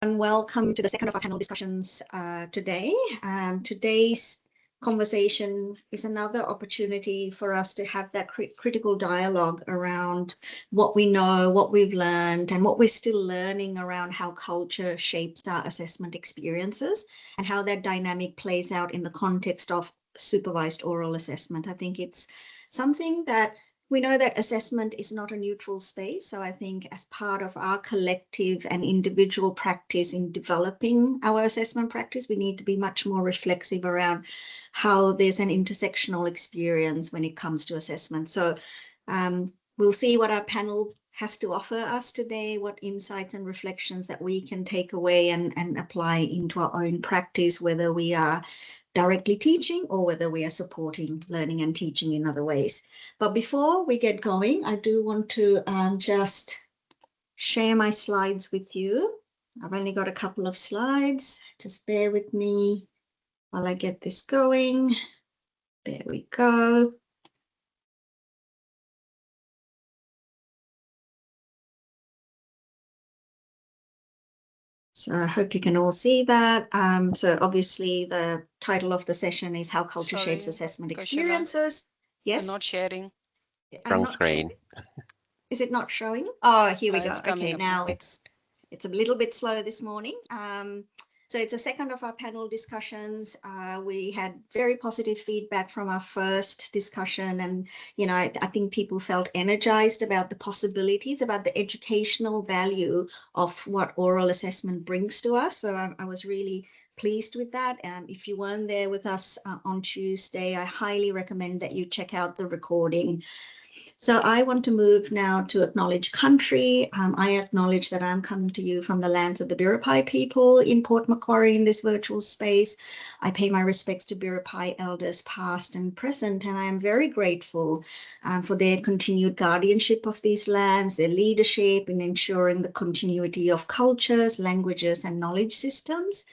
And welcome to the second of our panel discussions today. Today's conversation is another opportunity for us to have that critical dialogue around what we know, what we've learned, and what we're still learning around how culture shapes our assessment experiences and how that dynamic plays out in the context of supervised oral assessment. I think it's something that we know that assessment is not a neutral space. So I think as part of our collective and individual practice in developing our assessment practice, we need to be much more reflexive around how there's an intersectional experience when it comes to assessment. So we'll see what our panel has to offer us today, what insights and reflections that we can take away and apply into our own practice, whether we are directly teaching or whether we are supporting learning and teaching in other ways. But before we get going, I do want to just share my slides with you. I've only got a couple of slides. Just bear with me while I get this going. There we go. So I hope you can all see that. So obviously the title of the session is How Culture Shapes Assessment Experiences. Yes? You're not sharing. I'm not screen. Is it not showing? Oh, here we go. Okay, now it's a little bit slow this morning. So it's a second of our panel discussions. We had very positive feedback from our first discussion. And, you know, I think people felt energized about the possibilities, about the educational value of what oral assessment brings to us. So I was really pleased with that. If you weren't there with us on Tuesday, I highly recommend that you check out the recording. So I want to move now to acknowledge country. I acknowledge that I'm coming to you from the lands of the Biripi people in Port Macquarie in this virtual space. I pay my respects to Biripi elders past and present, and I am very grateful for their continued guardianship of these lands, their leadership in ensuring the continuity of cultures, languages, and knowledge systems.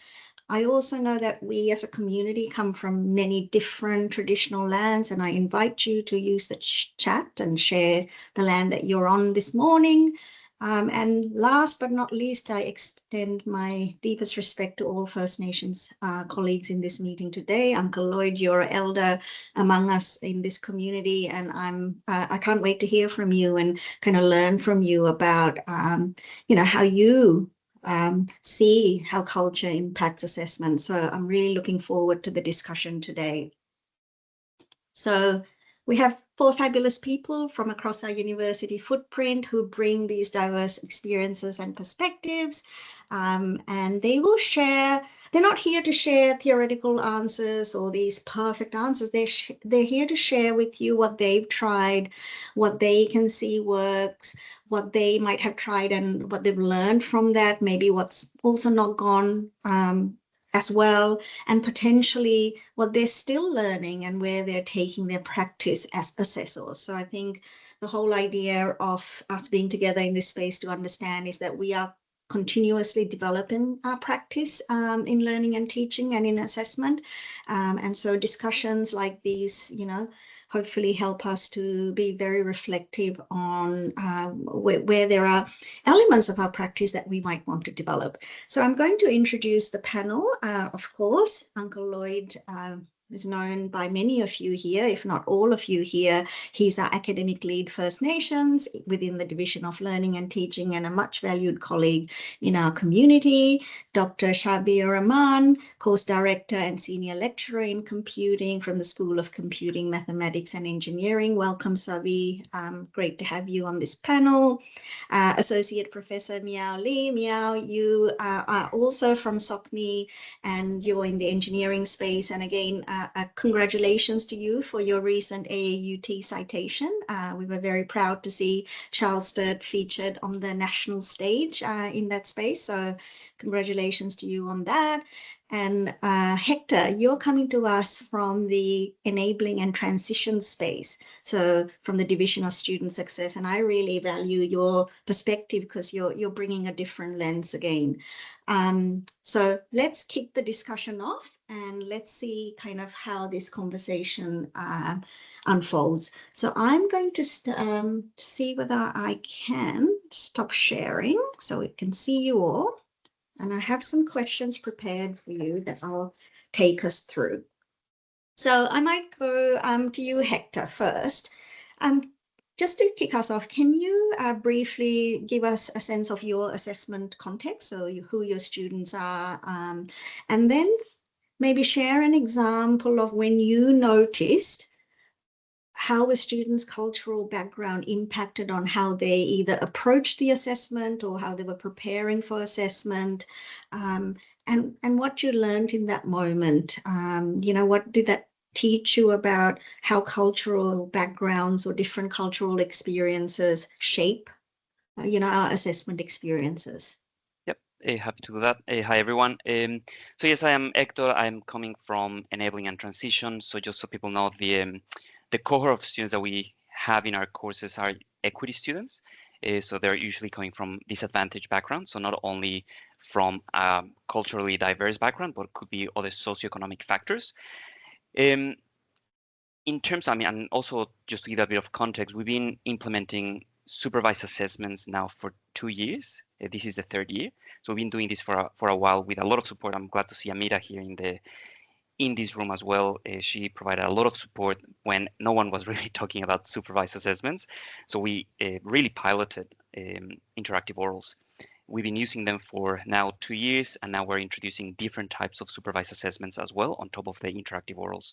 I also know that we as a community come from many different traditional lands, and I invite you to use the chat and share the land that you're on this morning. And last but not least, I extend my deepest respect to all First Nations colleagues in this meeting today. Uncle Lloyd, you're an elder among us in this community, and I can't wait to hear from you and kind of learn from you about, you know, how you see how culture impacts assessment. So I'm really looking forward to the discussion today. So we have 4 fabulous people from across our university footprint who bring these diverse experiences and perspectives, and they will share. They're not here to share theoretical answers or these perfect answers. They're here to share with you what they've tried, what they can see works, what they might have tried and what they've learned from that, maybe what's also not gone as well, and potentially what they're still learning and where they're taking their practice as assessors. So I think the whole idea of us being together in this space to understand is that we are continuously developing our practice in learning and teaching and in assessment. And so discussions like these, you know, hopefully help us to be very reflective on where there are elements of our practice that we might want to develop. So I'm going to introduce the panel. Of course, Uncle Lloyd is known by many of you here, if not all of you here. He's our academic lead First Nations within the Division of Learning and Teaching and a much valued colleague in our community. Dr. Shabir Rahman, course director and senior lecturer in computing from the School of Computing, Mathematics and Engineering. Welcome, Sabi. Great to have you on this panel. Associate Professor Miao Lee. Miao, you are also from SOCME and you're in the engineering space. And again, congratulations to you for your recent AAUT citation. We were very proud to see Charles Sturt featured on the national stage in that space. So congratulations to you on that. And Hector, you're coming to us from the enabling and transition space. So from the Division of Student Success. And I really value your perspective because you're bringing a different lens again. So let's kick the discussion off and let's see kind of how this conversation unfolds. So I'm going to see whether I can stop sharing so we can see you all. And I have some questions prepared for you that I'll take us through. So I might go to you, Hector, first. Just to kick us off, can you briefly give us a sense of your assessment context, so who your students are, and then maybe share an example of when you noticed how a student's cultural background impacted on how they either approached the assessment or how they were preparing for assessment, and what you learned in that moment. What did that teach you about how cultural backgrounds or different cultural experiences shape, our assessment experiences? Yep, happy to do that. Hi, everyone. So yes, I am Hector. I'm coming from Enabling and Transition. So just so people know, the cohort of students that we have in our courses are equity students. So they're usually coming from disadvantaged backgrounds. So not only from culturally diverse background, but could be other socioeconomic factors. In terms, and also just to give a bit of context, we've been implementing supervised assessments now for 2 years. This is the 3rd year. So we've been doing this for a while with a lot of support. I'm glad to see Amira here in this room as well. She provided a lot of support when no one was really talking about supervised assessments. So we really piloted interactive orals. We've been using them for now 2 years, and now we're introducing different types of supervised assessments as well on top of the interactive orals.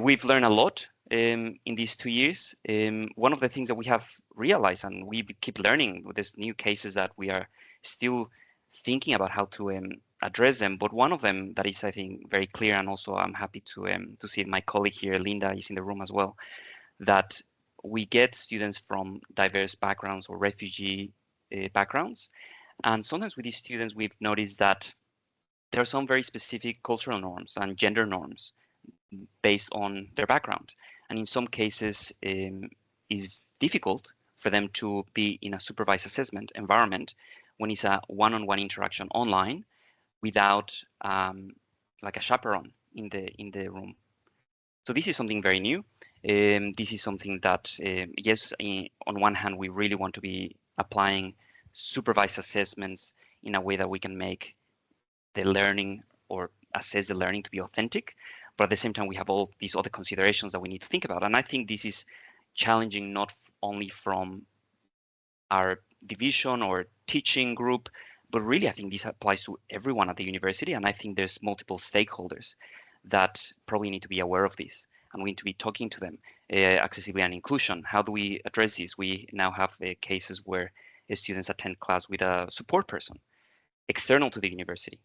We've learned a lot in these 2 years. One of the things that we have realized, and we keep learning with these new cases, that we are still thinking about how to address them. But one of them that is, I think, very clear, and also I'm happy to see my colleague here, Linda, is in the room as well, that we get students from diverse backgrounds or refugee backgrounds. And sometimes with these students, we've noticed that there are some very specific cultural norms and gender norms based on their background. And in some cases, it's difficult for them to be in a supervised assessment environment when it's a one-on-one interaction online without like a chaperone in the room. So this is something very new. This is something that, yes, on one hand, we really want to be applying supervised assessments in a way that we can make the learning or assess the learning to be authentic. But at the same time, we have all these other considerations that we need to think about. And I think this is challenging not only from our division or teaching group, but really I think this applies to everyone at the university. And I think there's multiple stakeholders that probably need to be aware of this, and we need to be talking to them. Accessibility and inclusion, how do we address this? We now have cases where students attend class with a support person external to the university.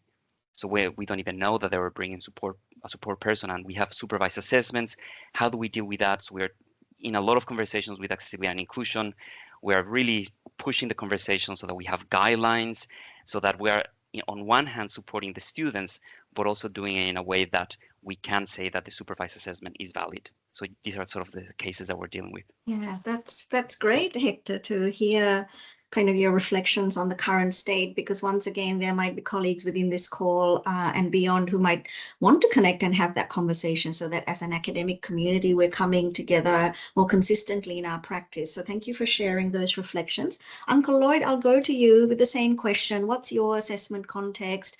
So we don't even know that they were bringing a support person, and we have supervised assessments. How do we deal with that? So we're in a lot of conversations with accessibility and inclusion. We are really pushing the conversation so that we have guidelines, so that we are on one hand supporting the students, but also doing it in a way that we can say that the supervised assessment is valid. So these are sort of the cases that we're dealing with. Yeah, that's great, Hector, to hear kind of your reflections on the current state, because once again, there might be colleagues within this call and beyond who might want to connect and have that conversation, so that as an academic community, we're coming together more consistently in our practice. So thank you for sharing those reflections. Uncle Lloyd, I'll go to you with the same question. What's your assessment context?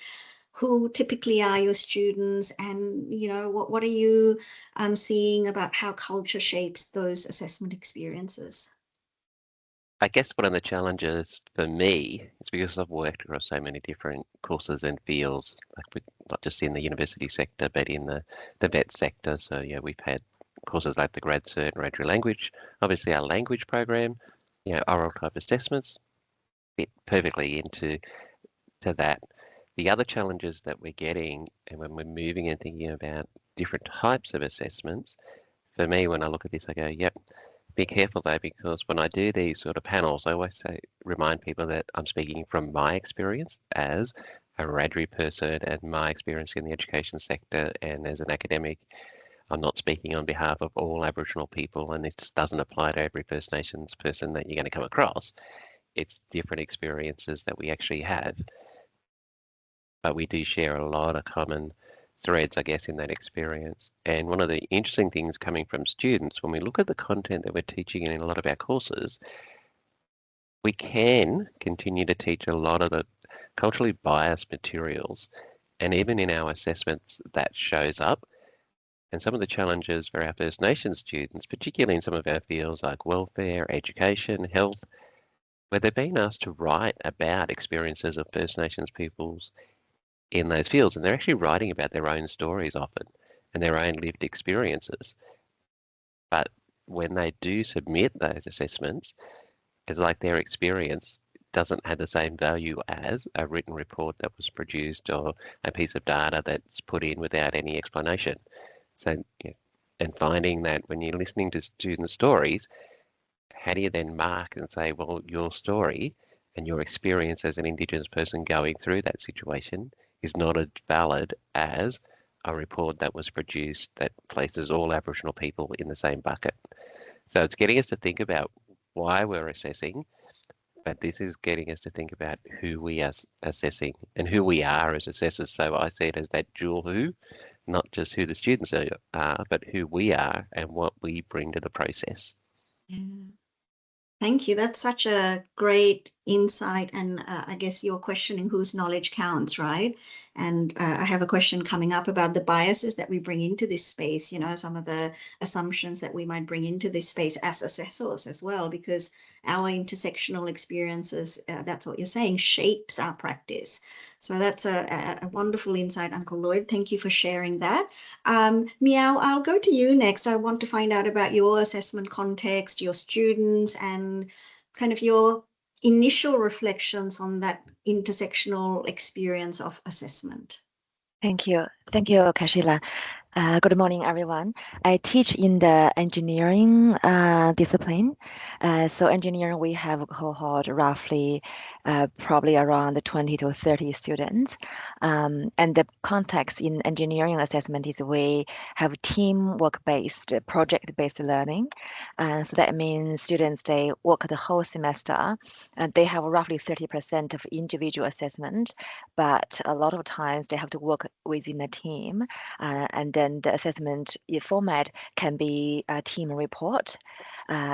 Who typically are your students, and what are you seeing about how culture shapes those assessment experiences? I guess one of the challenges for me is because I've worked across so many different courses and fields, not just in the university sector, but in the vet sector. So yeah, we've had courses like the Grad Cert and Rotary Language, obviously our language program, oral type assessments fit perfectly into that. The other challenges that we're getting, and when we're moving and thinking about different types of assessments, for me, when I look at this, I go, yep, be careful though, because when I do these sort of panels, I always remind people that I'm speaking from my experience as a Wiradjuri person and my experience in the education sector, and as an academic. I'm not speaking on behalf of all Aboriginal people, and this doesn't apply to every First Nations person that you're going to come across. It's different experiences that we actually have. But we do share a lot of common threads, I guess, in that experience. And one of the interesting things coming from students, when we look at the content that we're teaching in a lot of our courses, we can continue to teach a lot of the culturally biased materials, and even in our assessments that shows up. And some of the challenges for our First Nations students, particularly in some of our fields like welfare, education, health, where they're being asked to write about experiences of First Nations peoples in those fields, and they're actually writing about their own stories often and their own lived experiences. But when they do submit those assessments, it's like their experience doesn't have the same value as a written report that was produced or a piece of data that's put in without any explanation. So, and finding that when you're listening to student stories, how do you then mark and say, well, your story and your experience as an Indigenous person going through that situation is not as valid as a report that was produced that places all Aboriginal people in the same bucket. So it's getting us to think about why we're assessing, but this is getting us to think about who we are assessing and who we are as assessors. So I see it as that dual who, not just who the students are, but who we are and what we bring to the process. Yeah. Thank you. That's such a great insight. And I guess you're questioning whose knowledge counts, right? And I have a question coming up about the biases that we bring into this space, some of the assumptions that we might bring into this space as assessors as well, because our intersectional experiences, that's what you're saying, shapes our practice. So that's a wonderful insight, Uncle Lloyd. Thank you for sharing that. Meow, I'll go to you next. I want to find out about your assessment context, your students, and kind of your initial reflections on that intersectional experience of assessment. Thank you. Thank you, Kashila. Good morning, everyone. I teach in the engineering discipline. So engineering, we have a cohort roughly probably around 20 to 30 students. And the context in engineering assessment is we have teamwork-based, project-based learning. So that means students, they work the whole semester and they have roughly 30% of individual assessment, but a lot of times they have to work within a team. And then the assessment format can be a team report,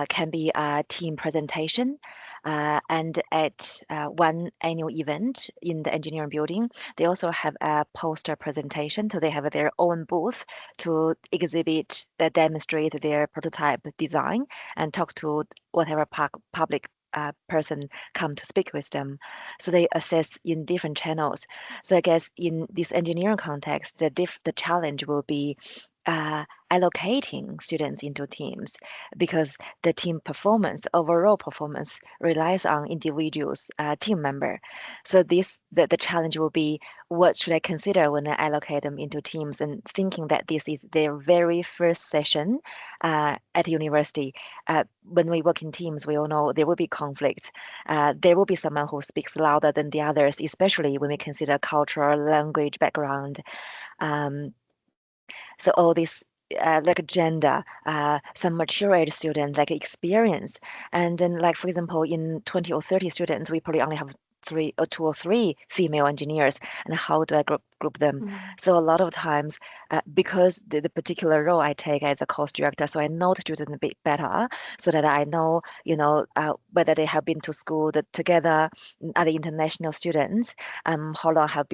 can be a team presentation, and at one annual event in the engineering building, they also have a poster presentation. So they have their own booth to exhibit, demonstrate their prototype design and talk to whatever public person come to speak with them. So they assess in different channels. So I guess in this engineering context, the challenge will be allocating students into teams, because the team performance, overall performance, relies on individuals, team member. So the challenge will be, what should I consider when I allocate them into teams, and thinking that this is their very first session at university. When we work in teams, we all know there will be conflict. There will be someone who speaks louder than the others, especially when we consider cultural, language, background. So all this like gender, some mature age students, like experience. And then like, for example, in 20 or 30 students, we probably only have 2 or 3 female engineers, and how do I group them? So a lot of times, because the particular role I take as a course director, so I know the students a bit better, so that I know, whether they have been to school together, other international students, how long have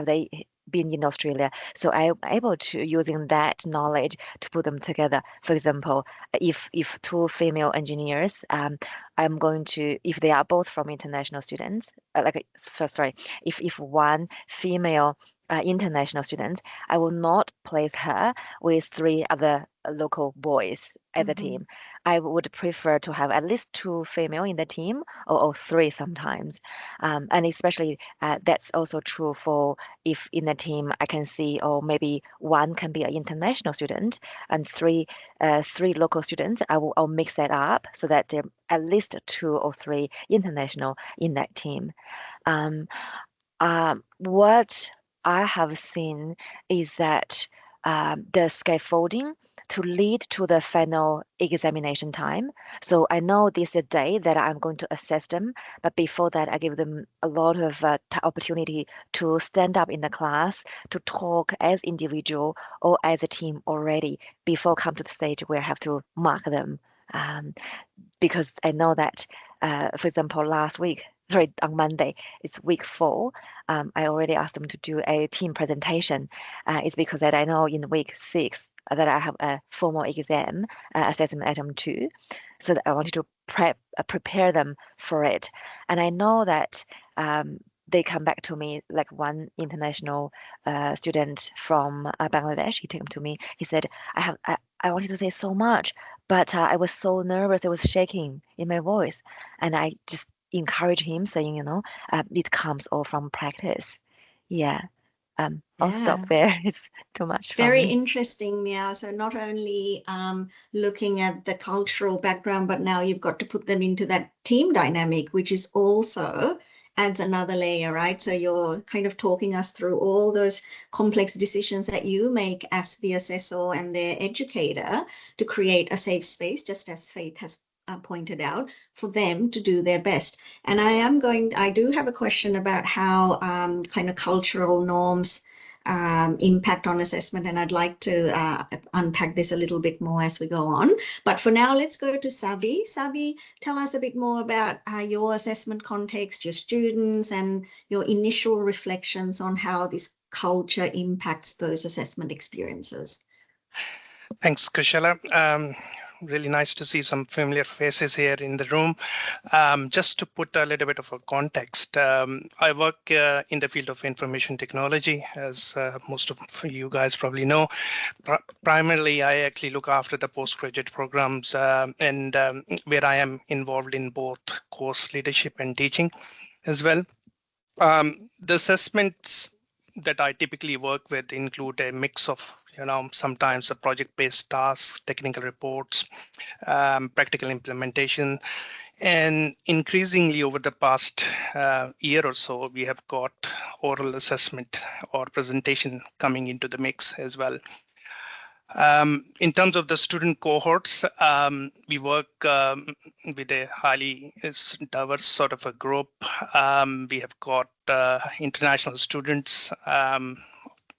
they been in Australia. So I'm able to, using that knowledge, to put them together. For example, if 2 female engineers, I'm going to, if they are both from international students, if one female international student, I will not place her with 3 other local boys as a team. I would prefer to have at least 2 female in the team, or 3 sometimes. And especially that's also true for if in a team I can see, or maybe 1 can be an international student and 3 local students. I'll mix that up so that there are at least 2 or 3 international in that team. What I have seen is that the scaffolding to lead to the final examination time. So I know this is a day that I'm going to assess them, but before that, I give them a lot of opportunity to stand up in the class, to talk as individual or as a team already, before come to the stage where I have to mark them. Because I know that, for example, last week, sorry, on Monday, it's week 4. I already asked them to do a team presentation. It's because that I know in week 6 that I have a formal exam, assessment item 2. So that I wanted to prepare them for it. And I know that they come back to me, like one international student from Bangladesh. He came to me. He said, I wanted to say so much, but I was so nervous. I was shaking in my voice. And I just encourage him saying, it comes all from practice. Yeah. I'll stop there. It's too much for Very me. interesting, Meow. So not only looking at the cultural background, but now you've got to put them into that team dynamic, which is also adds another layer, right? So you're kind of talking us through all those complex decisions that you make as the assessor and the educator to create a safe space, just as Faith has pointed out, for them to do their best. And I do have a question about how kind of cultural norms impact on assessment, and I'd like to unpack this a little bit more as we go on. But for now, let's go to Sabi. Sabi, tell us a bit more about your assessment context, your students, and your initial reflections on how this culture impacts those assessment experiences. Thanks, Kushila. Really nice to see some familiar faces here in the room. Just to put a little bit of a context, I work in the field of information technology, as most of you guys probably know. Primarily, I actually look after the postgraduate programs and where I am involved in both course leadership and teaching as well. The assessments that I typically work with include a mix of sometimes the project-based tasks, technical reports, practical implementation, and increasingly over the past year or so, we have got oral assessment or presentation coming into the mix as well. In terms of the student cohorts, we work with a highly diverse sort of a group. We have got international students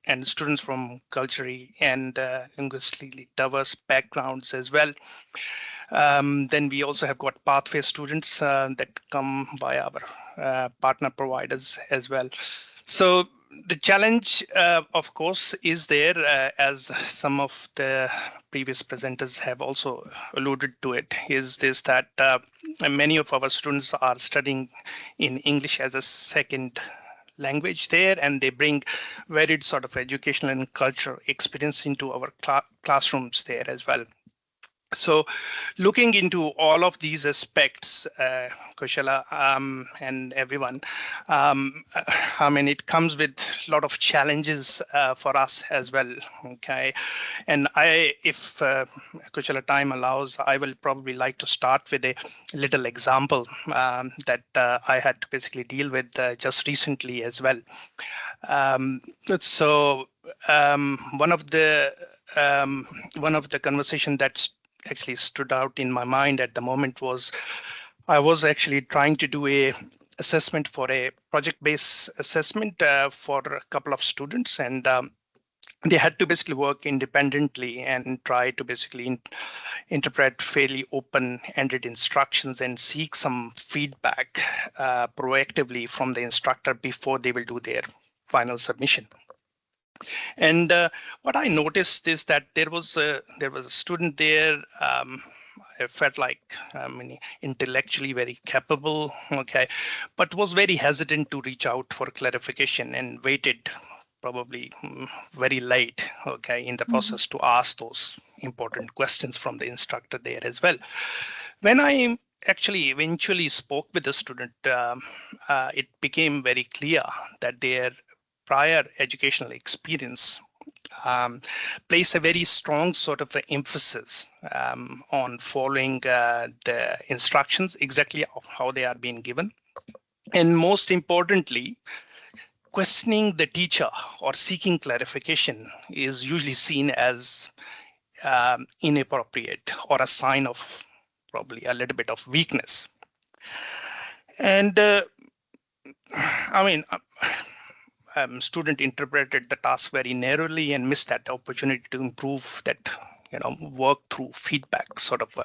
and students from culturally and linguistically diverse backgrounds as well. Then we also have got pathway students that come via our partner providers as well. So the challenge, of course, is there, as some of the previous presenters have also alluded to it, is this that many of our students are studying in English as a second language there, and they bring varied sort of educational and cultural experience into our classrooms there as well. So looking into all of these aspects, Kushila and everyone, I mean, it comes with a lot of challenges for us as well, okay? And if Kushila time allows, I will probably like to start with a little example that I had to basically deal with just recently as well. So one of the conversation that's actually stood out in my mind at the moment was I was actually trying to do a assessment for a project-based assessment for a couple of students, and they had to basically work independently and try to basically interpret fairly open-ended instructions and seek some feedback proactively from the instructor before they will do their final submission. And what I noticed is that there was a student there. I felt like intellectually very capable, okay, but was very hesitant to reach out for clarification and waited probably very late, okay, in the process to ask those important questions from the instructor there as well. When I actually eventually spoke with the student, it became very clear that their prior educational experience place a very strong sort of emphasis on following the instructions exactly how they are being given. And most importantly, questioning the teacher or seeking clarification is usually seen as inappropriate or a sign of probably a little bit of weakness. And I mean, student interpreted the task very narrowly and missed that opportunity to improve that work through feedback sort of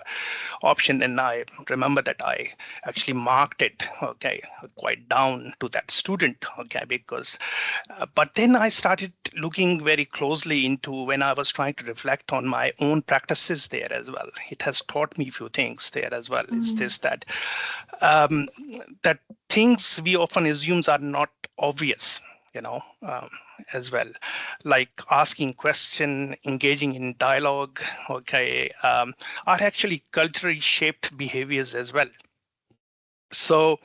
option. And I remember that I actually marked it, okay, quite down to that student, okay, because, but then I started looking very closely into when I was trying to reflect on my own practices there as well. It has taught me a few things there as well. It's this, that things we often assume are not obvious, as well, like asking question, engaging in dialogue, okay, are actually culturally shaped behaviors as well. So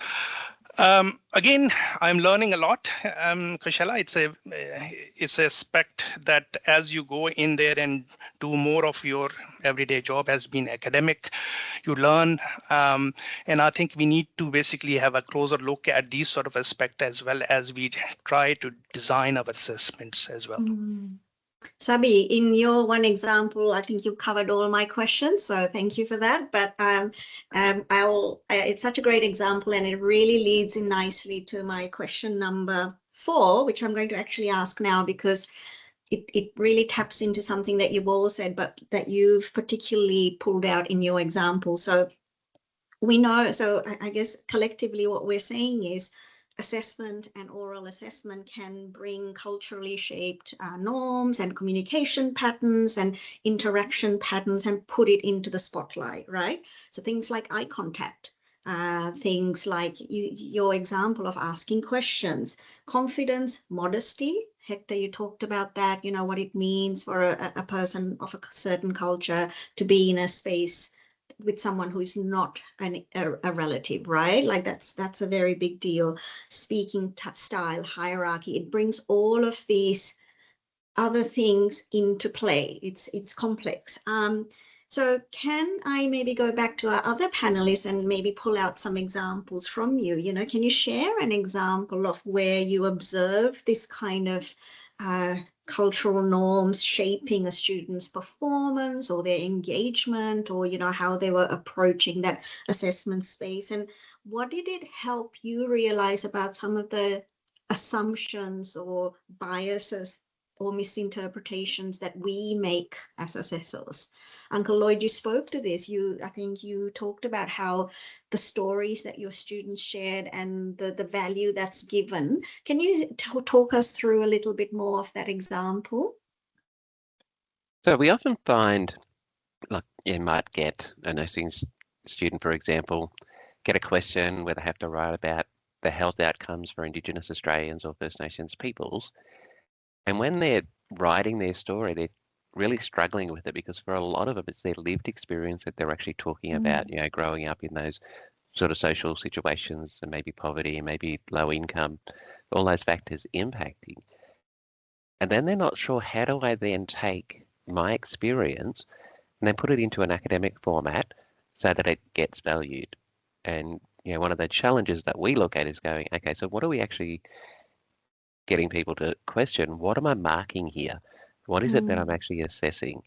again, I'm learning a lot, Kushala. It's a aspect that as you go in there and do more of your everyday job as being academic, you learn. And I think we need to basically have a closer look at these sort of aspects as well as we try to design our assessments as well. Sabi, in your one example, I think you covered all my questions, so thank you for that. But it's such a great example, and it really leads in nicely to my question number 4, which I'm going to actually ask now, because it really taps into something that you've all said, but that you've particularly pulled out in your example. So we know, so I guess collectively what we're saying is assessment and oral assessment can bring culturally shaped norms and communication patterns and interaction patterns and put it into the spotlight, right? So things like eye contact, things like your example of asking questions, confidence, modesty. Hector, you talked about that, what it means for a person of a certain culture to be in a space with someone who is not a relative, right? Like that's a very big deal. Speaking style, hierarchy, it brings all of these other things into play. It's complex. So can I maybe go back to our other panelists and maybe pull out some examples from you? Can you share an example of where you observe this kind of cultural norms shaping a student's performance or their engagement, or how they were approaching that assessment space? And what did it help you realize about some of the assumptions or biases or misinterpretations that we make as assessors? Uncle Lloyd, you spoke to this. I think you talked about how the stories that your students shared and the value that's given. Can you talk us through a little bit more of that example? So we often find, like you might get a nursing student, for example, get a question where they have to write about the health outcomes for Indigenous Australians or First Nations peoples. And when they're writing their story, they're really struggling with it, because for a lot of them, it's their lived experience that they're actually talking about, growing up in those sort of social situations, and maybe poverty, and maybe low income, all those factors impacting. And then they're not sure, how do I then take my experience and then put it into an academic format so that it gets valued? And one of the challenges that we look at is going, okay, so what are we actually getting people to question? What am I marking here? What is it that I'm actually assessing?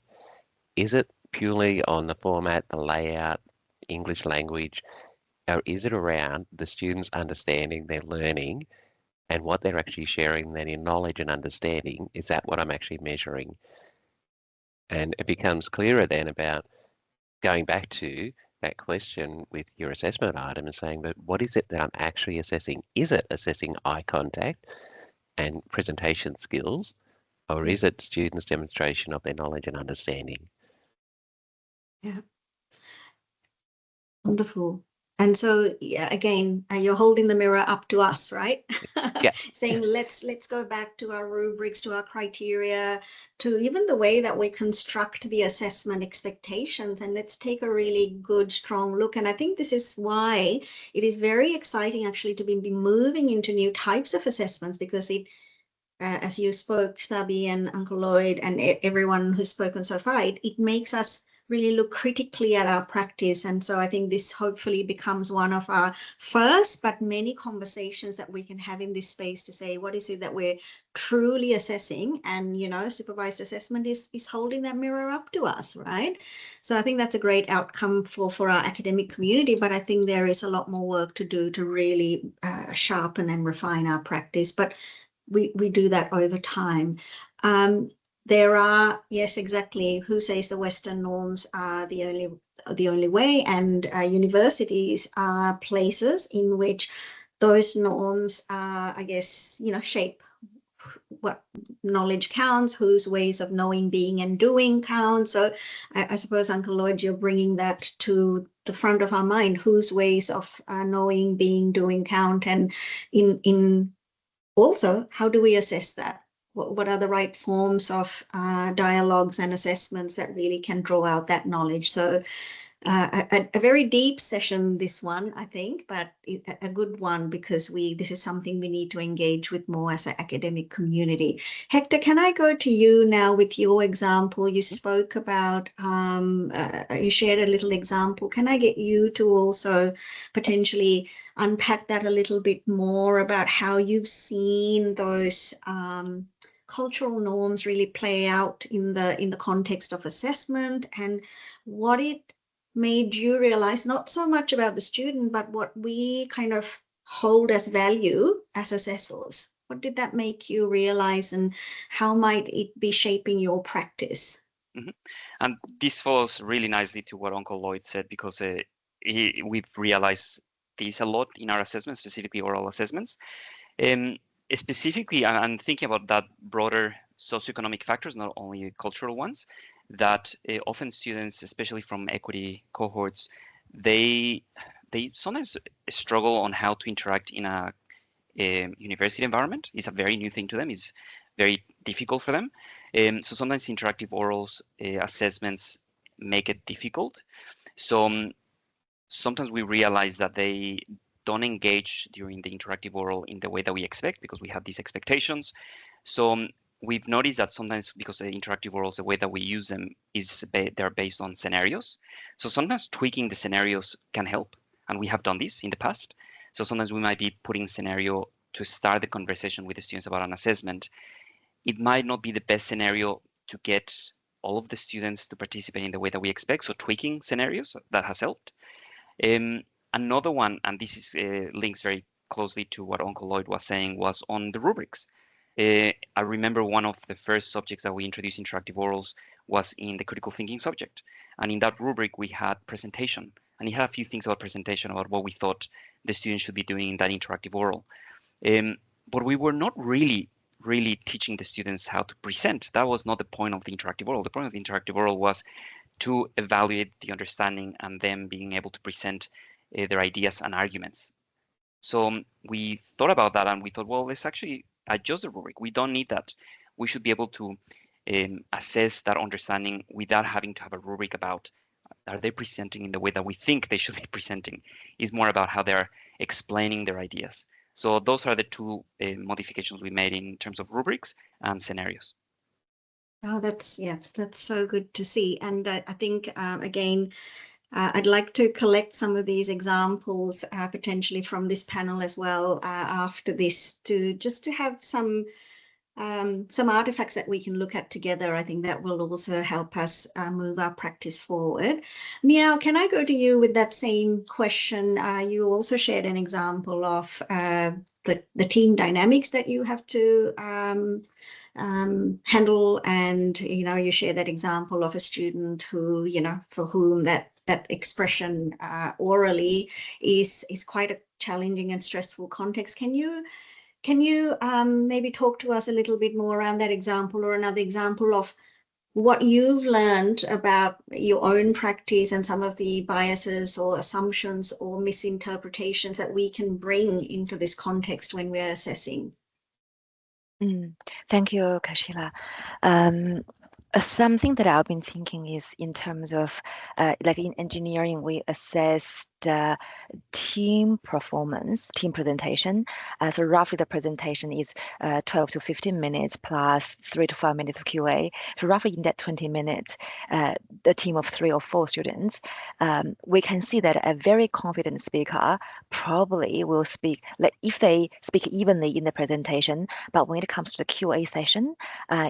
Is it purely on the format, the layout, English language, or is it around the students understanding their learning and what they're actually sharing then in knowledge and understanding? Is that what I'm actually measuring? And it becomes clearer then about going back to that question with your assessment item and saying, but what is it that I'm actually assessing? Is it assessing eye contact and presentation skills, or is it students' demonstration of their knowledge and understanding? Yeah. Wonderful. And so, again, you're holding the mirror up to us, right? Yeah. Saying, let's go back to our rubrics, to our criteria, to even the way that we construct the assessment expectations, and let's take a really good, strong look. And I think this is why it is very exciting actually to be moving into new types of assessments, because it, as you spoke, Sabi and Uncle Lloyd and everyone who's spoken so far, it makes us really look critically at our practice. And so I think this hopefully becomes one of our first, but many conversations that we can have in this space to say, what is it that we're truly assessing? And, supervised assessment is holding that mirror up to us, right? So I think that's a great outcome for our academic community, but I think there is a lot more work to do to really sharpen and refine our practice. But we do that over time. there are, yes, exactly. Who says the Western norms are the only way? And universities are places in which those norms, I guess, shape what knowledge counts, whose ways of knowing, being, and doing count. So I suppose, Uncle Lloyd, you're bringing that to the front of our mind, whose ways of knowing, being, doing count, and in also, how do we assess that? What are the right forms of dialogues and assessments that really can draw out that knowledge? So a very deep session, this one, I think, but a good one, because this is something we need to engage with more as an academic community. Hector, can I go to you now with your example? You spoke about, you shared a little example. Can I get you to also potentially unpack that a little bit more about how you've seen those cultural norms really play out in the context of assessment, and what it made you realize, not so much about the student, but what we kind of hold as value as assessors? What did that make you realize, and how might it be shaping your practice? Mm-hmm. And this follows really nicely to what Uncle Lloyd said, because we've realized this a lot in our assessments, specifically oral assessments. Specifically, I'm thinking about that broader socioeconomic factors, not only cultural ones, that often students, especially from equity cohorts, they sometimes struggle on how to interact in a university environment. It's a very new thing to them. It's very difficult for them. So sometimes interactive orals assessments make it difficult. So sometimes we realize that they don't engage during the interactive oral in the way that we expect, because we have these expectations. So we've noticed that sometimes, because the interactive orals, the way that we use them is they're based on scenarios. So sometimes tweaking the scenarios can help, and we have done this in the past. So sometimes we might be putting scenario to start the conversation with the students about an assessment. It might not be the best scenario to get all of the students to participate in the way that we expect. So tweaking scenarios, that has helped. Another one, and this is links very closely to what Uncle Lloyd was saying, was on the rubrics. I remember one of the first subjects that we introduced interactive orals was in the critical thinking subject. And in that rubric, we had presentation. And it had a few things about presentation, about what we thought the students should be doing in that interactive oral. But we were not really teaching the students how to present. That was not the point of the interactive oral. The point of the interactive oral was to evaluate the understanding and them being able to present their ideas and arguments. So we thought about that, and we thought, well, let's actually adjust the rubric. We don't need that. We should be able to assess that understanding without having to have a rubric about, are they presenting in the way that we think they should be presenting? It's more about how they're explaining their ideas. So those are the two modifications we made in terms of rubrics and scenarios. Oh, that's so good to see. And I think, again, I'd like to collect some of these examples potentially from this panel as well after this, to have some artifacts that we can look at together. I think that will also help us move our practice forward. Meow, can I go to you with that same question? You also shared an example of the team dynamics that you have to handle, and you share that example of a student who, for whom that expression orally is quite a challenging and stressful context. Can you maybe talk to us a little bit more around that example, or another example of what you've learned about your own practice and some of the biases or assumptions or misinterpretations that we can bring into this context when we're assessing? Thank you, Kashila. Something that I've been thinking is in terms of, like in engineering, we assess the team performance, team presentation. So roughly the presentation is 12 to 15 minutes plus 3 to 5 minutes of QA. So roughly in that 20 minutes, the team of 3 or 4 students, we can see that a very confident speaker probably will speak, like if they speak evenly in the presentation, but when it comes to the QA session,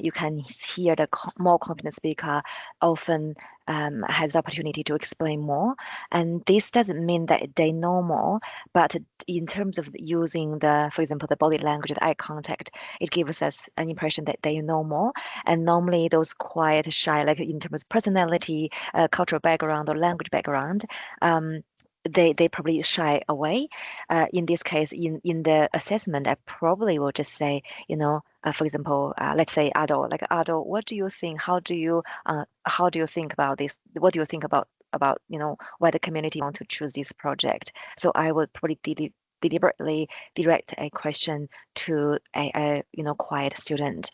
you can hear the more confident speaker often has the opportunity to explain more. And this doesn't mean that they know more, but in terms of using for example, the body language, the eye contact, it gives us an impression that they know more. And normally those quiet, shy, like in terms of personality, cultural background or language background, they probably shy away. In this case, in the assessment, I probably will just say, for example, let's say Ado, what do you think? How do you think about this? What do you think about why the community want to choose this project? So I would probably deliberately direct a question to a quiet student.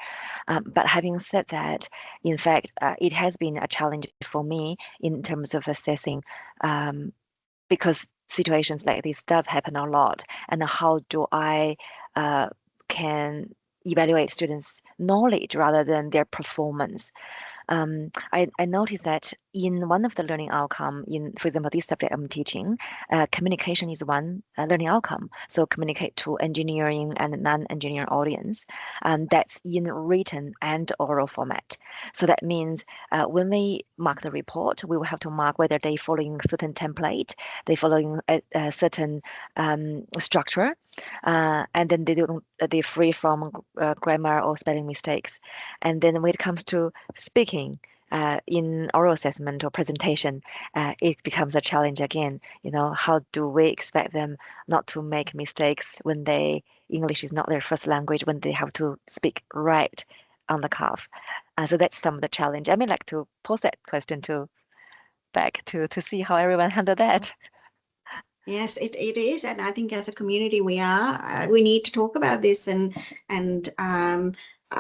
But having said that, in fact, it has been a challenge for me in terms of assessing, because situations like this does happen a lot. And how do I can evaluate students' knowledge rather than their performance? I noticed that in one of the learning outcome, for example, this subject I'm teaching, communication is one learning outcome. So communicate to engineering and non-engineering audience, and that's in written and oral format. So that means when we mark the report, we will have to mark whether they following certain template, they following a certain structure, and then they're free from grammar or spelling mistakes. And then when it comes to speaking, in oral assessment or presentation, it becomes a challenge again. How do we expect them not to make mistakes when English is not their first language, when they have to speak right on the cuff? So that's some of the challenge. I may like to pose that question back to see how everyone handled that. Yes, it is, and I think as a community we need to talk about this and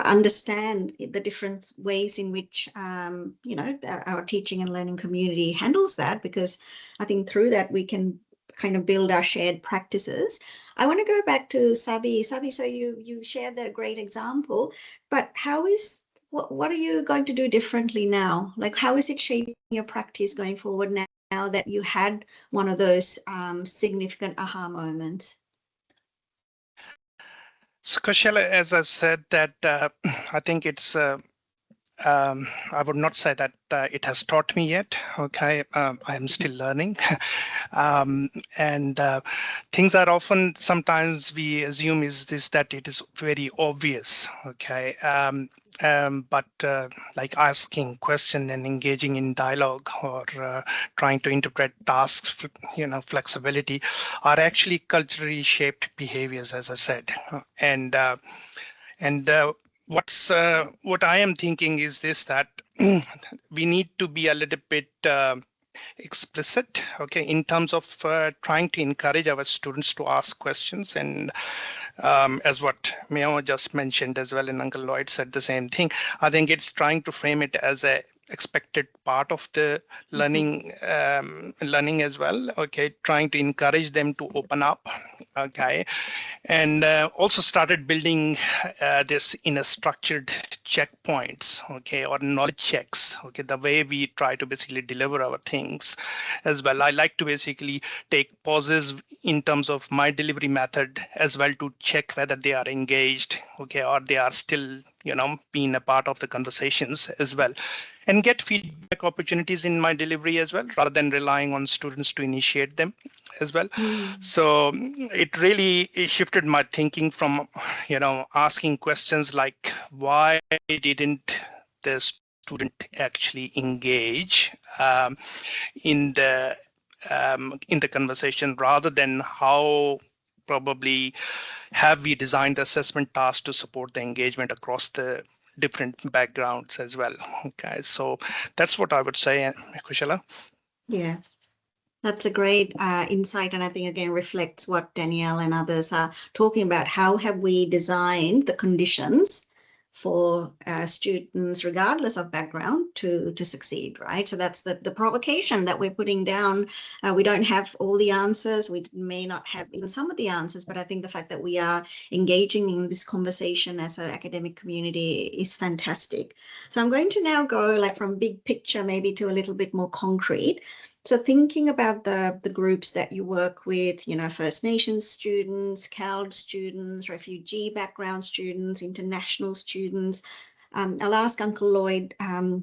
understand the different ways in which our teaching and learning community handles that, because I think through that we can kind of build our shared practices. I want to go back to Sabi. Sabi, so you shared that great example, but what are you going to do differently now? Like, how is it shaping your practice going forward now that you had one of those significant aha moments? So, Kaushal, as I said, that I think it's, I would not say that it has taught me yet. Okay, I am still learning. And things are often, sometimes we assume that it is very obvious. Okay. But like asking question and engaging in dialogue or trying to interpret tasks, flexibility are actually culturally shaped behaviors, as I said. And what I am thinking is this, that we need to be a little bit explicit, okay, in terms of trying to encourage our students to ask questions. And as what Meo just mentioned as well, and Uncle Lloyd said the same thing, I think it's trying to frame it as a expected part of the learning learning as well, okay, trying to encourage them to open up, okay, and also started building this in a structured checkpoints, okay, or knowledge checks, okay, the way we try to basically deliver our things as well. I like to basically take pauses in terms of my delivery method as well to check whether they are engaged, okay, or they are still, being a part of the conversations as well, and get feedback opportunities in my delivery as well, rather than relying on students to initiate them as well. So it really shifted my thinking from, asking questions like, why didn't the student actually engage in the conversation, rather than how probably have we designed the assessment task to support the engagement across the different backgrounds as well. Okay, so that's what I would say, Kushala. Yeah, that's a great insight, and I think again reflects what Danielle and others are talking about. How have we designed the conditions for students, regardless of background, to succeed, right? So that's the provocation that we're putting down. We don't have all the answers. We may not have even some of the answers, but I think the fact that we are engaging in this conversation as an academic community is fantastic. So I'm going to now go like from big picture maybe to a little bit more concrete. So thinking about the groups that you work with, First Nations students, CALD students, refugee background students, international students, I'll ask Uncle Lloyd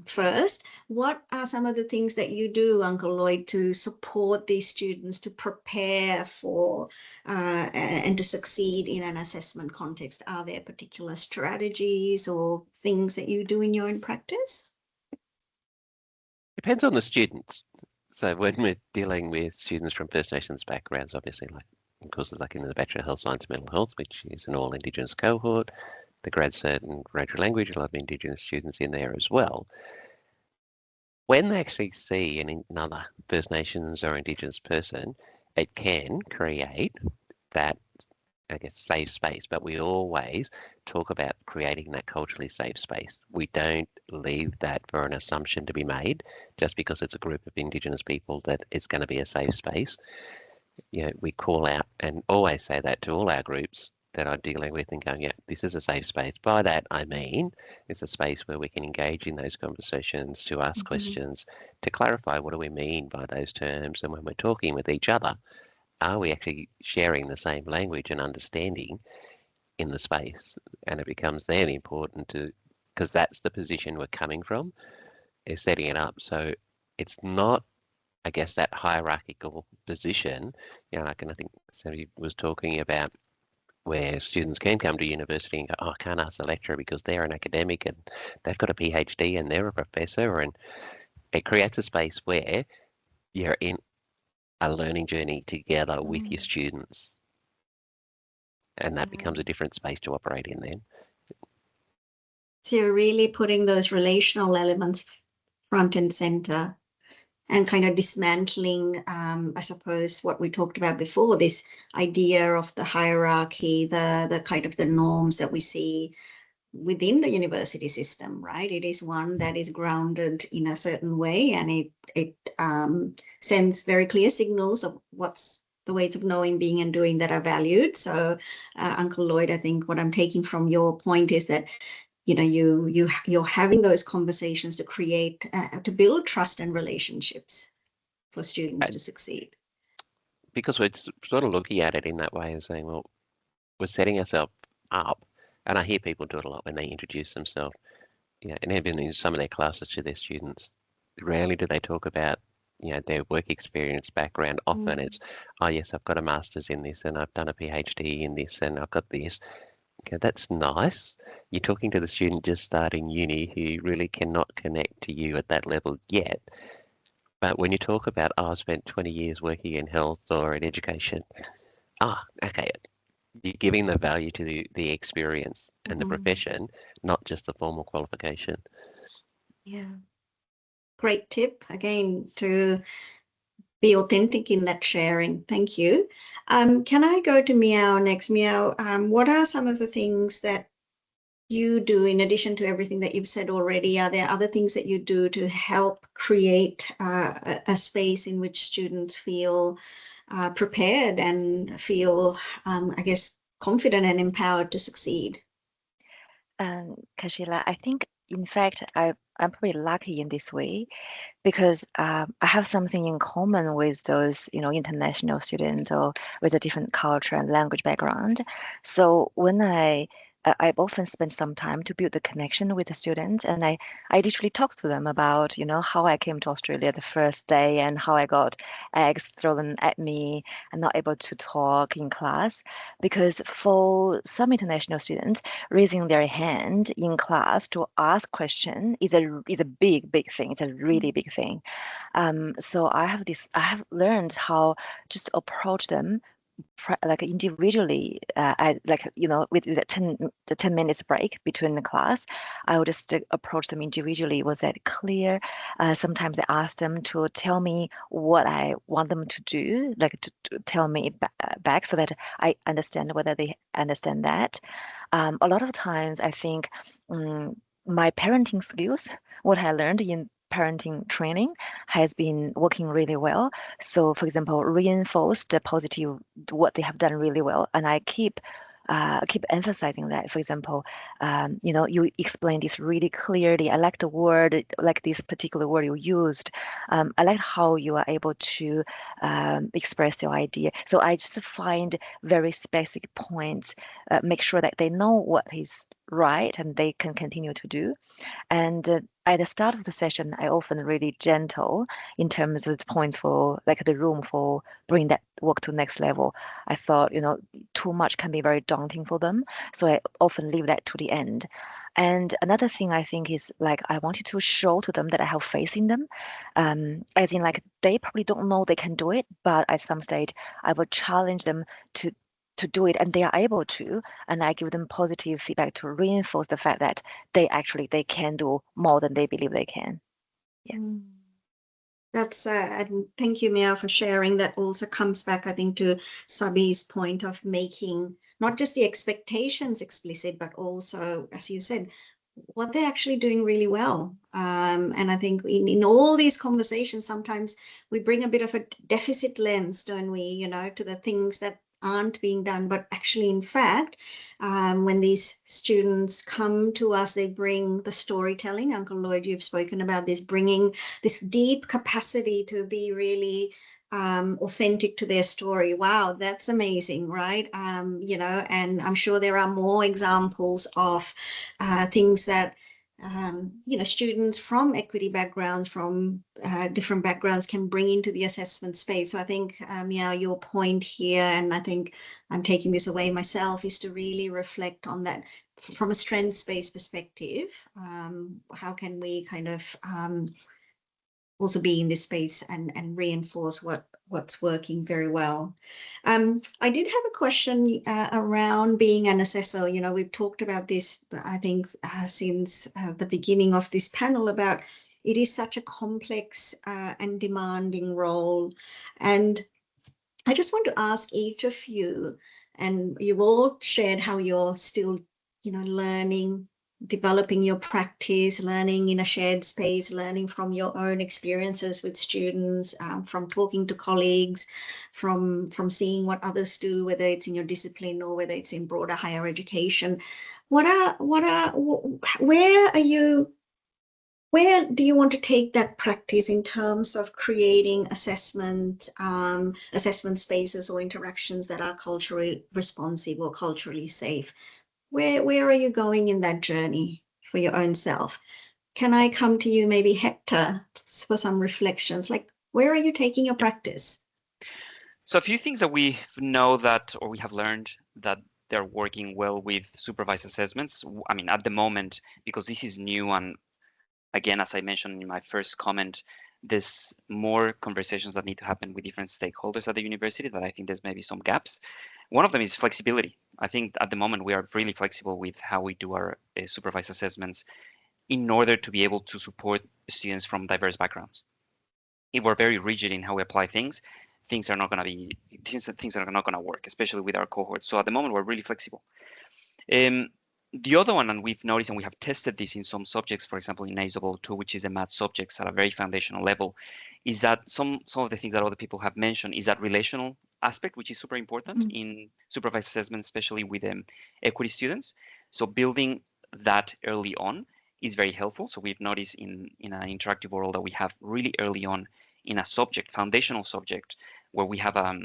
first. What are some of the things that you do, Uncle Lloyd, to support these students to prepare for and to succeed in an assessment context? Are there particular strategies or things that you do in your own practice? Depends on the students. So when we're dealing with students from First Nations backgrounds, obviously, like courses like in the Bachelor of Health Science and Mental Health, which is an all Indigenous cohort, the grad cert and graduate language, a lot of Indigenous students in there as well. When they actually see another First Nations or Indigenous person, it can create that, I guess, safe space, but we always talk about creating that culturally safe space. We don't leave that for an assumption to be made just because it's a group of Indigenous people that it's going to be a safe space. You know, we call out and always say that to all our groups that I'm dealing with and going, yeah, this is a safe space. By that, I mean, it's a space where we can engage in those conversations, to ask questions, to clarify what do we mean by those terms. And when we're talking with each other, are we actually sharing the same language and understanding in the space? And it becomes then important to, because that's the position we're coming from, is setting it up. So it's not, I guess, that hierarchical position. You know, like, and I think somebody was talking about where students can come to university and go, oh, I can't ask the lecturer because they're an academic and they've got a PhD and they're a professor. And it creates a space where you're in a learning journey together with your students. And that becomes a different space to operate in then. So you're really putting those relational elements front and center and kind of dismantling, I suppose, what we talked about before, this idea of the hierarchy, the kind of the norms that we see within the university system, right? It is one that is grounded in a certain way, and it sends very clear signals of what's the ways of knowing, being, and doing that are valued. So, Uncle Lloyd, I think what I'm taking from your point is that, you know, you're having those conversations to create, to build trust and relationships for students to succeed. Because we're sort of looking at it in that way and saying, well, we're setting ourselves up. And I hear people do it a lot when they introduce themselves. You know, and even in some of their classes to their students, rarely do they talk about, you know, their work experience background. Often it's, oh yes, I've got a master's in this and I've done a PhD in this and I've got this. Okay, that's nice. You're talking to the student just starting uni who really cannot connect to you at that level yet. But when you talk about, oh, I've spent 20 years working in health or in education, okay, you're giving the value to the experience and the profession, not just the formal qualification. Yeah. Great tip, again, to be authentic in that sharing. Thank you. Can I go to Meow next? Meow, what are some of the things that you do in addition to everything that you've said already? Are there other things that you do to help create a space in which students feel prepared and feel, I guess, confident and empowered to succeed? Kashila, I think, in fact, I'm pretty lucky in this way because I have something in common with those, you know, international students or with a different culture and language background. So when I often spend some time to build the connection with the students, and I literally talk to them about, you know, how I came to Australia the first day and how I got eggs thrown at me and not able to talk in class. Because for some international students, raising their hand in class to ask question is a big thing. It's a really big thing. So I have learned how just approach them like individually. I like, you know, with the 10 minutes break between the class, I would just approach them individually. Was that clear? Sometimes I ask them to tell me what I want them to do, like to tell me back so that I understand whether they understand that. A lot of times I think my parenting skills, what I learned in parenting training, has been working really well. So, for example, reinforce the positive, what they have done really well, and I keep emphasizing that. For example, you know, you explain this really clearly. I like the word, like this particular word you used. I like how you are able to express your idea. So I just find very specific points, make sure that they know what is right and they can continue to do. And at the start of the session, I often really gentle in terms of the points for like the room for bringing that work to the next level. I thought, too much can be very daunting for them. So I often leave that to the end. And another thing I think is like I wanted to show to them that I have faith in them. As in like they probably don't know they can do it, but at some stage I will challenge them to do it and they are able to, and I give them positive feedback to reinforce the fact that they can do more than they believe they can. Yeah. That's and thank you, Mia, for sharing. That also comes back, I think, to Sabi's point of making not just the expectations explicit, but also, as you said, what they're actually doing really well. And I think in all these conversations, sometimes we bring a bit of a deficit lens, don't we, to the things that aren't being done, but actually, in fact, when these students come to us, they bring the storytelling. Uncle Lloyd, you've spoken about this, bringing this deep capacity to be really authentic to their story. Wow, that's amazing, right? And I'm sure there are more examples of things that students from equity backgrounds, from different backgrounds can bring into the assessment space. So I think, Mia, your point here, and I think I'm taking this away myself, is to really reflect on that from a strengths-based perspective. How can we kind of also be in this space and reinforce what's working very well. I did have a question around being an assessor. We've talked about this, I think, since the beginning of this panel about it is such a complex and demanding role. And I just want to ask each of you, and you've all shared how you're still, learning, developing your practice, learning in a shared space, learning from your own experiences with students, from talking to colleagues, from seeing what others do, whether it's in your discipline or whether it's in broader higher education. Where do you want to take that practice in terms of creating assessment spaces or interactions that are culturally responsive or culturally safe? Where are you going in that journey for your own self? Can I come to you, maybe Hector, for some reflections? Like, where are you taking your practice? So a few things that we know that, or we have learned that they're working well with supervised assessments. I mean, at the moment, because this is new, and again, as I mentioned in my first comment, there's more conversations that need to happen with different stakeholders at the university that I think there's maybe some gaps. One of them is flexibility. I think at the moment we are really flexible with how we do our supervised assessments in order to be able to support students from diverse backgrounds. If we're very rigid in how we apply things, things are not going to work, especially with our cohorts. So at the moment we're really flexible. The other one, and we've noticed and we have tested this in some subjects, for example, in ASO2, which is the math subjects at a very foundational level, is that some of the things that other people have mentioned is that relational aspect, which is super important in supervised assessment, especially with equity students. So building that early on is very helpful. So we've noticed in an interactive oral that we have really early on in a subject, foundational subject, where we have a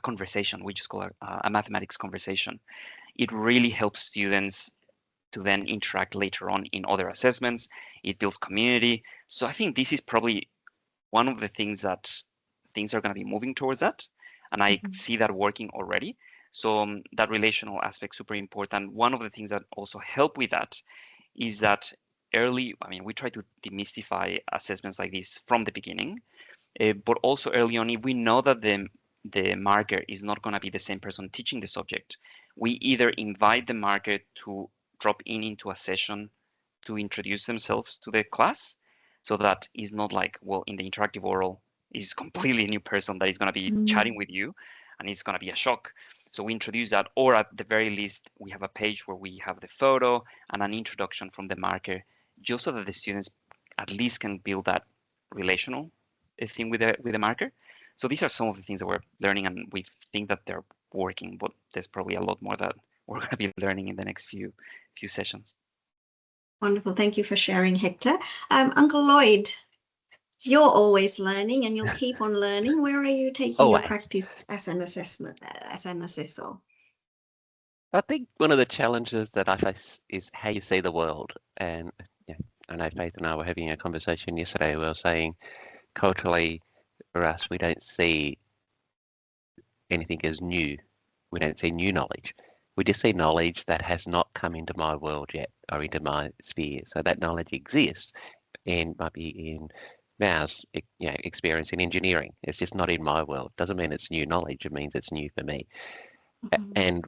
conversation, we just call it a mathematics conversation. It really helps students to then interact later on in other assessments. It builds community. So I think this is probably one of the things that things are going to be moving towards that. And I see that working already. So that relational aspect, super important. One of the things that also help with that is that we try to demystify assessments like this from the beginning, but also early on, if we know that the marker is not going to be the same person teaching the subject, we either invite the marker to drop into a session to introduce themselves to the class, so that is not like, well, in the interactive oral is completely new person that is going to be chatting with you, and it's going to be a shock. So we introduce that, or at the very least, we have a page where we have the photo and an introduction from the marker, just so that the students at least can build that relational thing with the marker. So these are some of the things that we're learning, and we think that they're working, but there's probably a lot more that we're going to be learning in the next few sessions. Wonderful. Thank you for sharing, Hector. Uncle Lloyd, you're always learning and you'll keep on learning. Where are you taking your practice as an assessor? I think one of the challenges that I face is how you see the world. And yeah, I know Faith and I were having a conversation yesterday. We were saying culturally, for us, we don't see anything as new. We don't see new knowledge. We just see knowledge that has not come into my world yet or into my sphere. So that knowledge exists and might be in Mao's experience in engineering. It's just not in my world. Doesn't mean it's new knowledge. It means it's new for me. And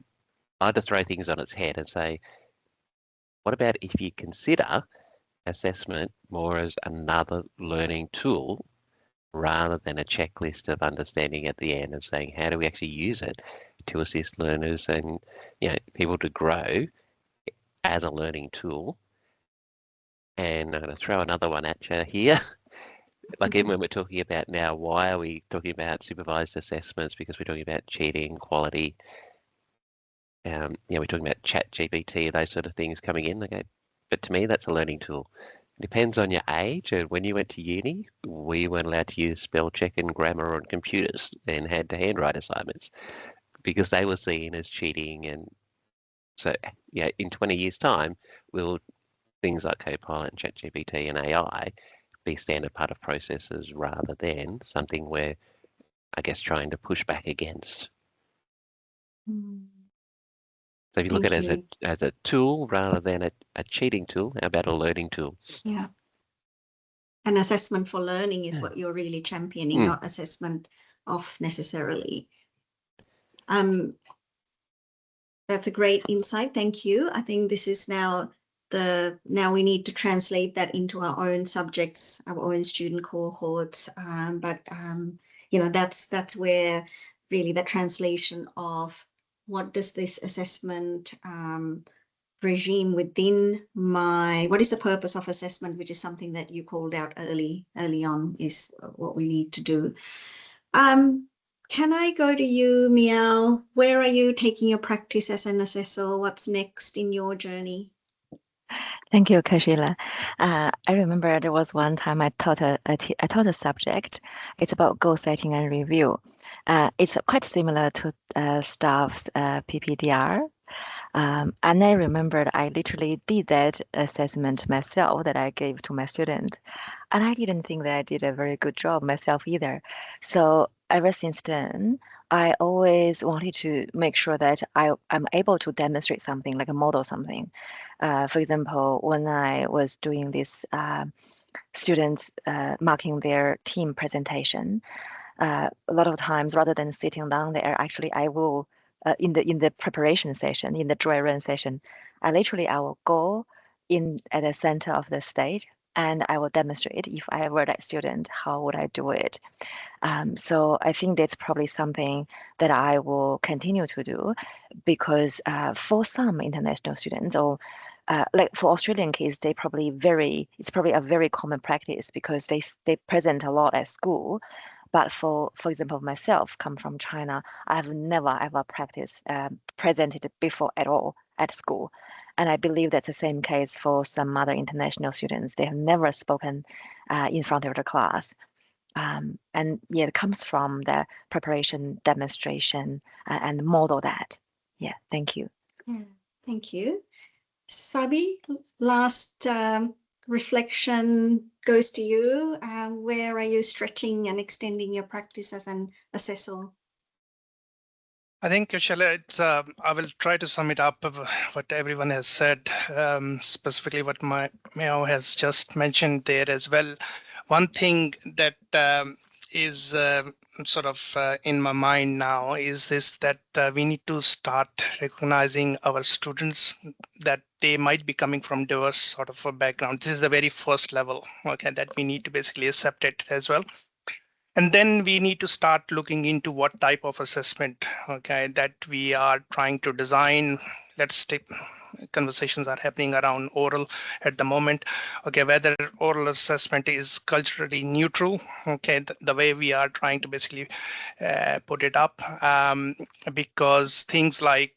I like to throw things on its head and say, what about if you consider assessment more as another learning tool rather than a checklist of understanding at the end and saying, how do we actually use it to assist learners and people to grow as a learning tool? And I'm going to throw another one at you here. Like even when we're talking about now, why are we talking about supervised assessments? Because we're talking about cheating, quality. We're talking about ChatGPT, those sort of things coming in. Okay, but to me, that's a learning tool. It depends on your age. And when you went to uni, we weren't allowed to use spell check and grammar on computers and had to handwrite assignments because they were seen as cheating. And so, in 20 years' time, will things like Copilot and ChatGPT and AI be standard part of processes rather than something we're, I guess, trying to push back against? So if you look at it as a tool rather than a cheating tool, how about a learning tool? Yeah. An assessment for learning is what you're really championing, not assessment of necessarily. That's a great insight. Thank you. I think this is now we need to translate that into our own subjects, our own student cohorts. That's where really the translation of what does this assessment regime within what is the purpose of assessment, which is something that you called out early on, is what we need to do. Can I go to you, Meow? Where are you taking your practice as an assessor? What's next in your journey? Thank you, Kashila. I remember there was one time I taught a subject. It's about goal setting and review. It's quite similar to staff's PPDR. And I remembered I literally did that assessment myself that I gave to my students. And I didn't think that I did a very good job myself either. So ever since then, I always wanted to make sure that I'm able to demonstrate something, like a model something. For example, when I was doing this students marking their team presentation, a lot of times rather than sitting down there, actually I will in the preparation session, in the dry run session, I will go in at the center of the stage and I will demonstrate if I were that student, how would I do it? So I think that's probably something that I will continue to do because for some international students or like for Australian kids, it's probably a very common practice because they present a lot at school. But for example, myself, come from China, I have never ever presented before at all at school. And I believe that's the same case for some other international students. They have never spoken in front of the class. And yeah, it comes from the preparation, demonstration, and model that. Yeah, thank you. Yeah, thank you. Sabi, last reflection goes to you. Where are you stretching and extending your practice as an assessor? I think, Kushala, I will try to sum it up of what everyone has said, specifically what Meow has just mentioned there as well. One thing that is sort of in my mind now is this, that we need to start recognizing our students, that they might be coming from diverse sort of a background. This is the very first level, okay, that we need to basically accept it as well. And then we need to start looking into what type of assessment, okay, that we are trying to design. Let's take conversations are happening around oral at the moment. Okay, whether oral assessment is culturally neutral, okay, the way we are trying to basically put it up, because things like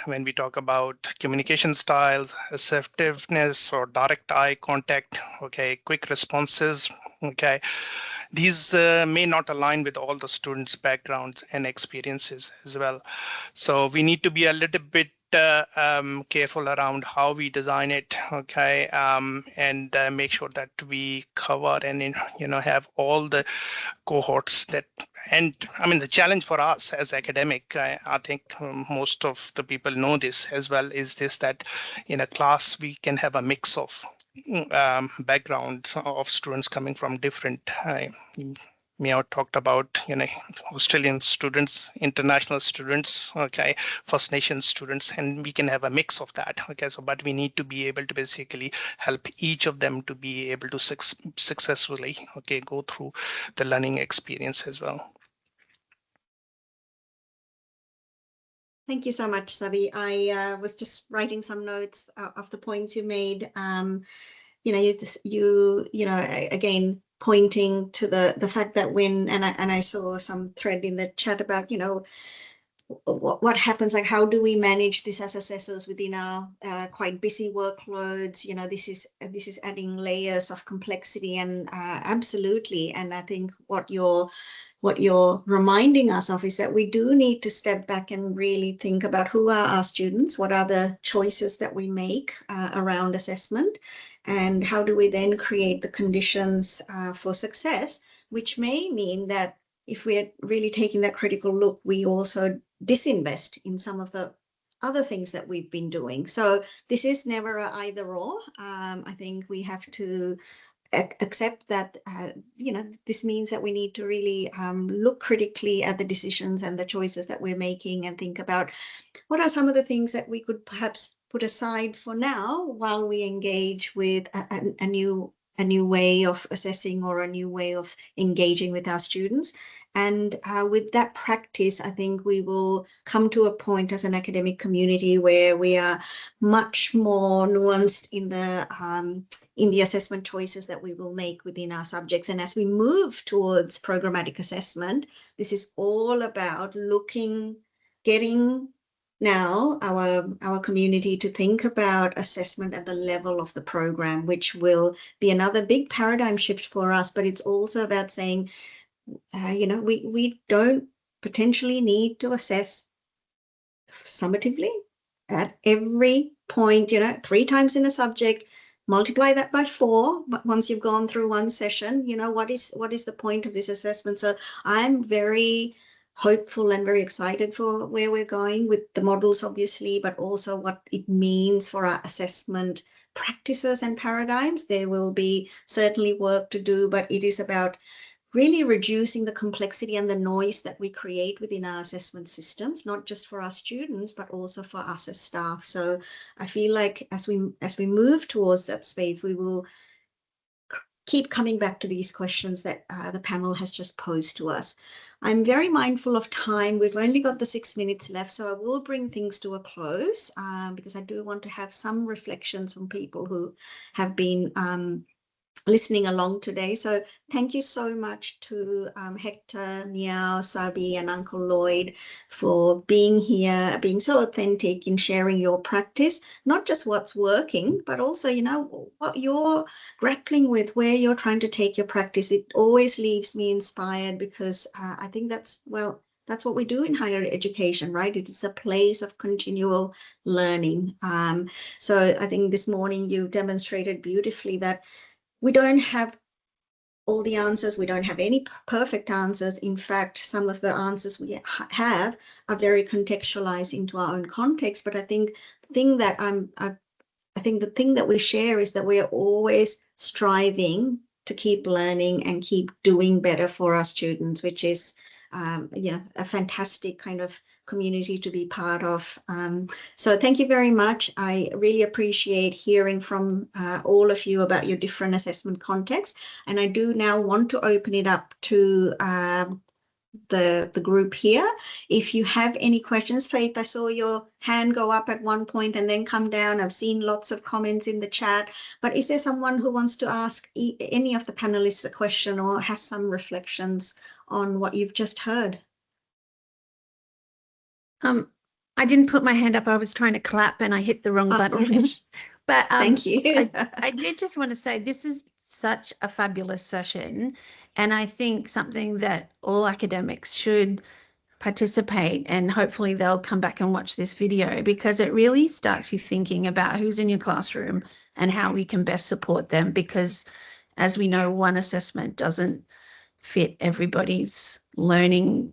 when we talk about communication styles, assertiveness or direct eye contact, okay, quick responses, okay, these may not align with all the students' backgrounds and experiences as well. So we need to be a little bit careful around how we design it, okay, and make sure that we cover and have all the cohorts that. And I mean, the challenge for us as academic, I think most of the people know this as well, is this, that in a class we can have a mix of backgrounds of students coming from different. Mia talked about Australian students, international students, okay, First Nations students, and we can have a mix of that, okay. So, but we need to be able to basically help each of them to be able to successfully, okay, go through the learning experience as well. Thank you so much, Sabi. I was just writing some notes of the points you made. Again, pointing to the fact that when, and I saw some thread in the chat about, what happens, like how do we manage this as assessors within our quite busy workloads? This is adding layers of complexity, and absolutely. And I think what you're reminding us of is that we do need to step back and really think about who are our students, what are the choices that we make around assessment, and how do we then create the conditions for success, which may mean that if we're really taking that critical look, we also disinvest in some of the other things that we've been doing. So this is never a either or. I think we have to accept that, this means that we need to really look critically at the decisions and the choices that we're making, and think about what are some of the things that we could perhaps put aside for now while we engage with a new way of assessing, or a new way of engaging with our students. And with that practice, I think we will come to a point as an academic community where we are much more nuanced in the assessment choices that we will make within our subjects. And as we move towards programmatic assessment, this is all about getting now our community to think about assessment at the level of the program, which will be another big paradigm shift for us. But it's also about saying, we don't potentially need to assess summatively at every point, 3 times in a subject, multiply that by 4. But once you've gone through one session, what is the point of this assessment? So I'm very hopeful and very excited for where we're going with the models, obviously, but also what it means for our assessment practices and paradigms. There will be certainly work to do, but it is about really reducing the complexity and the noise that we create within our assessment systems, not just for our students, but also for us as staff. So I feel like as we move towards that space, we will keep coming back to these questions that the panel has just posed to us. I'm very mindful of time. We've only got the 6 minutes left, so I will bring things to a close because I do want to have some reflections from people who have been listening along today. So thank you so much to Hector, Meow, Sabi, and Uncle Lloyd for being here, being so authentic in sharing your practice, not just what's working, but also, what you're grappling with, where you're trying to take your practice. It always leaves me inspired, because I think that's what we do in higher education, right? It is a place of continual learning. So I think this morning you demonstrated beautifully that we don't have all the answers. We don't have any perfect answers. In fact, some of the answers we have are very contextualized into our own context. But I think the thing that we share is that we are always striving to keep learning and keep doing better for our students, which is a fantastic kind of community to be part of. So thank you very much. I really appreciate hearing from all of you about your different assessment contexts. And I do now want to open it up to the group here. If you have any questions, Faith, I saw your hand go up at one point and then come down. I've seen lots of comments in the chat, but is there someone who wants to ask any of the panelists a question or has some reflections on what you've just heard? I didn't put my hand up. I was trying to clap and I hit the wrong button. But thank you. I did just want to say this is such a fabulous session, and I think something that all academics should participate, and hopefully they'll come back and watch this video, because it really starts you thinking about who's in your classroom and how we can best support them, because as we know, one assessment doesn't fit everybody's learning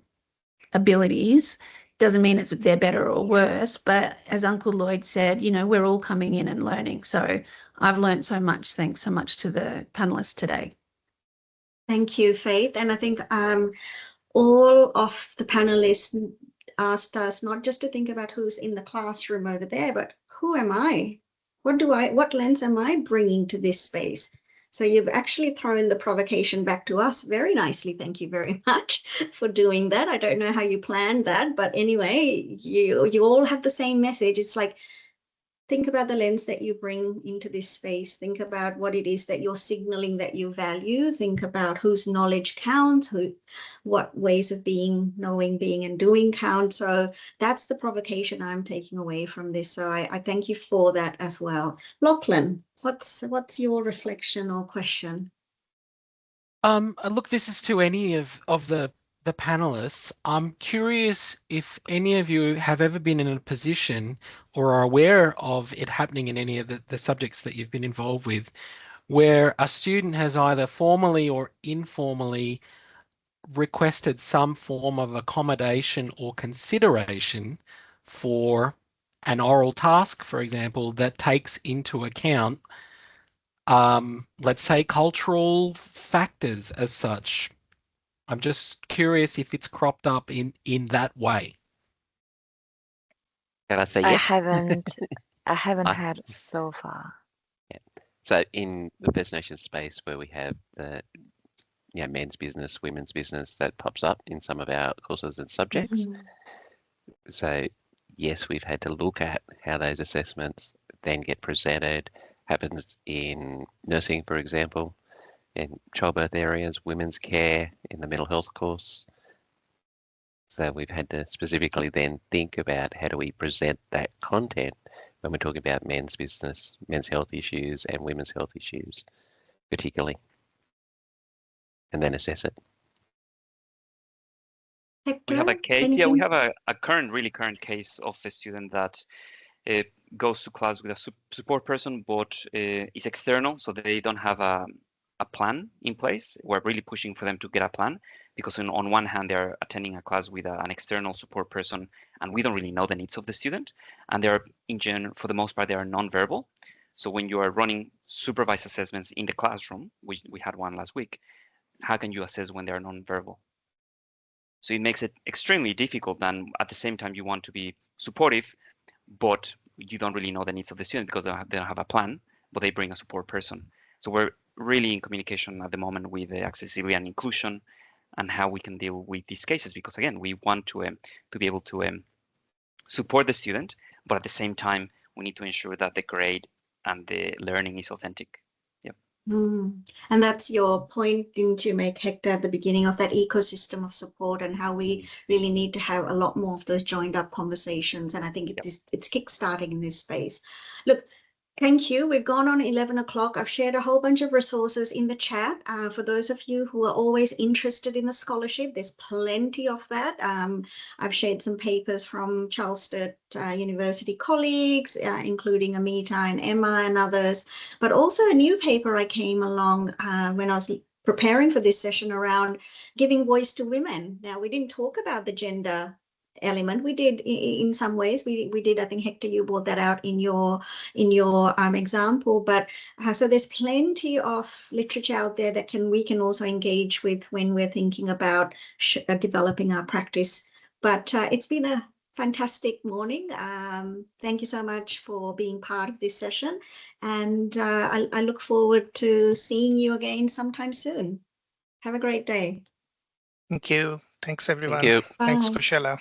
abilities. Doesn't mean they're better or worse, but as Uncle Lloyd said, you know, we're all coming in and learning. So I've learned so much. Thanks so much to the panelists today. Thank you, Faith. And I think all of the panelists asked us not just to think about who's in the classroom over there, but who am I? What lens am I bringing to this space? So you've actually thrown the provocation back to us very nicely. Thank you very much for doing that. I don't know how you planned that, but anyway, you all have the same message. It's like, think about the lens that you bring into this space. Think about what it is that you're signaling that you value. Think about whose knowledge counts, what ways of being, knowing, being, and doing count. So that's the provocation I'm taking away from this. So I thank you for that as well. Lachlan, what's your reflection or question? Look, this is to any of the panelists. I'm curious if any of you have ever been in a position or are aware of it happening in any of the subjects that you've been involved with, where a student has either formally or informally requested some form of accommodation or consideration for an oral task, for example, that takes into account, let's say, cultural factors as such. I'm just curious if it's cropped up in that way. Can I say yes? I haven't had so far. Yeah. So in the First Nations space, where we have the men's business, women's business, that pops up in some of our courses and subjects. Mm-hmm. So yes, we've had to look at how those assessments then get presented. Happens in nursing, for example, in childbirth areas, women's care, in the mental health course. So we've had to specifically then think about how do we present that content when we're talking about men's business, men's health issues, and women's health issues, particularly, and then assess it. Hector, we have a case. anything? Yeah, we have a really current case of a student that goes to class with a support person, but is external, so they don't have a plan in place. We're really pushing for them to get a plan, because on one hand, they're attending a class with an external support person, and we don't really know the needs of the student. And they're, in general, for the most part, they are non-verbal. So when you are running supervised assessments in the classroom, we had one last week, how can you assess when they're non-verbal? So it makes it extremely difficult. And at the same time, you want to be supportive, but you don't really know the needs of the student because they don't have a plan, but they bring a support person. So we're really in communication at the moment with the accessibility and inclusion and how we can deal with these cases, because again, we want to be able to support the student, but at the same time, we need to ensure that the grade and the learning is authentic. Yep. And that's your point, didn't you make, Hector, at the beginning, of that ecosystem of support and how we really need to have a lot more of those joined up conversations. And I think it's kickstarting in this space. Look, thank you. We've gone on 11 o'clock. I've shared a whole bunch of resources in the chat. For those of you who are always interested in the scholarship, there's plenty of that. I've shared some papers from Charles Sturt University colleagues, including Amita and Emma and others, but also a new paper I came along when I was preparing for this session around giving voice to women. Now, we didn't talk about the gender element. We did in some ways. We did. I think, Hector, you brought that out in your example. But so there's plenty of literature out there that we can also engage with when we're thinking about developing our practice. But it's been a fantastic morning. Thank you so much for being part of this session, and I look forward to seeing you again sometime soon. Have a great day. Thank you. Thanks, everyone. Thank you. Thanks, Bye. Kushella.